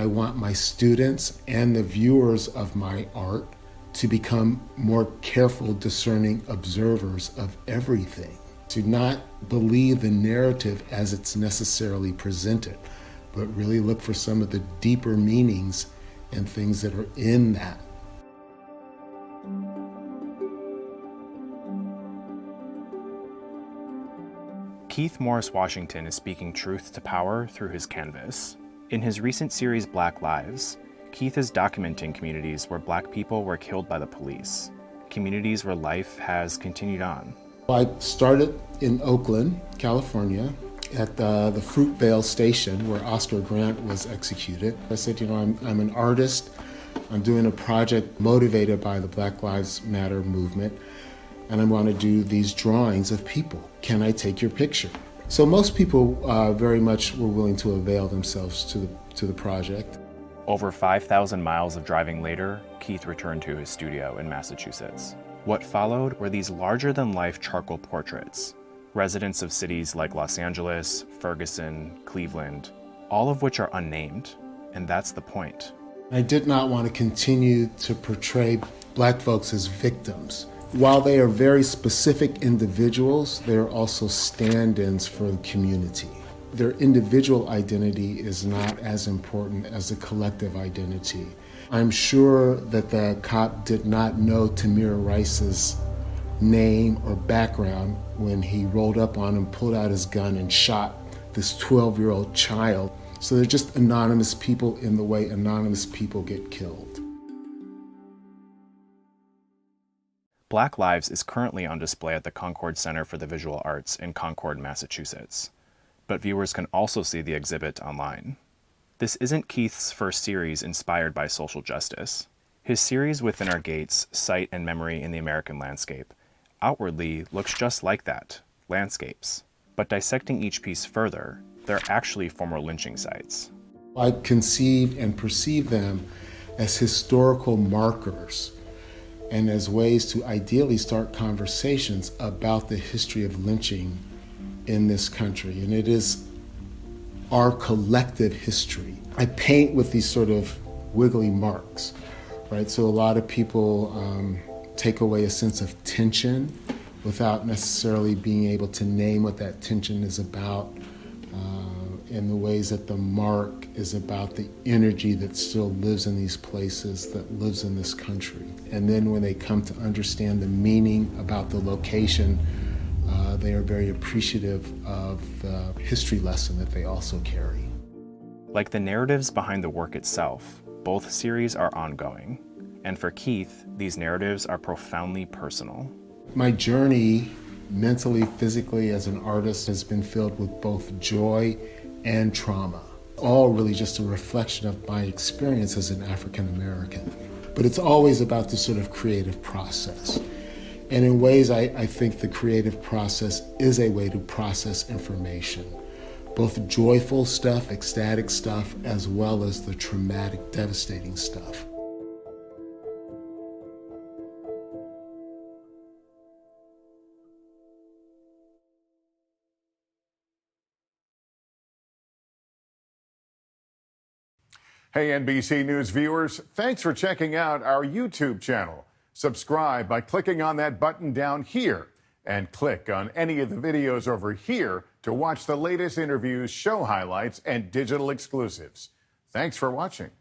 I want my students and the viewers of my art to become more careful, discerning observers of everything. To not believe the narrative as it's necessarily presented, but really look for some of the deeper meanings and things that are in that. Keith Morris Washington is speaking truth to power through his canvas. In his recent series Black Lives, Keith is documenting communities where Black people were killed by the police, communities where life has continued on. I started in Oakland, California, at the Fruitvale station where Oscar Grant was executed. I said, I'm an artist. I'm doing a project motivated by the Black Lives Matter movement, and I want to do these drawings of people. Can I take your picture? So most people very much were willing to avail themselves to the project. Over 5,000 miles of driving later, Keith returned to his studio in Massachusetts. What followed were these larger-than-life charcoal portraits, residents of cities like Los Angeles, Ferguson, Cleveland, all of which are unnamed, and that's the point. I did not want to continue to portray Black folks as victims. While they are very specific individuals, they are also stand-ins for the community. Their individual identity is not as important as the collective identity. I'm sure that the cop did not know Tamir Rice's name or background when he rolled up on him, pulled out his gun, and shot this 12-year-old child. So they're just anonymous people in the way anonymous people get killed. Black Lives is currently on display at the Concord Center for the Visual Arts in Concord, Massachusetts. But viewers can also see the exhibit online. This isn't Keith's first series inspired by social justice. His series Within Our Gates, Sight and Memory in the American Landscape outwardly looks just like that, landscapes. But dissecting each piece further, they're actually former lynching sites. I conceive and perceive them as historical markers and as ways to ideally start conversations about the history of lynching in this country. And it is our collective history. I paint with these sort of wiggly marks, right? So a lot of people take away a sense of tension without necessarily being able to name what that tension is about, in the ways that the mark is about the energy that still lives in these places, that lives in this country. And then when they come to understand the meaning about the location, they are very appreciative of the history lesson that they also carry. Like the narratives behind the work itself, both series are ongoing. And for Keith, these narratives are profoundly personal. My journey, mentally, physically, as an artist, has been filled with both joy and trauma. All really just a reflection of my experience as an African American. But it's always about the sort of creative process. And in ways, I think the creative process is a way to process information, both joyful stuff, ecstatic stuff, as well as the traumatic, devastating stuff. Hey, NBC News viewers, thanks for checking out our YouTube channel. Subscribe by clicking on that button down here and click on any of the videos over here to watch the latest interviews, show highlights, and digital exclusives. Thanks for watching.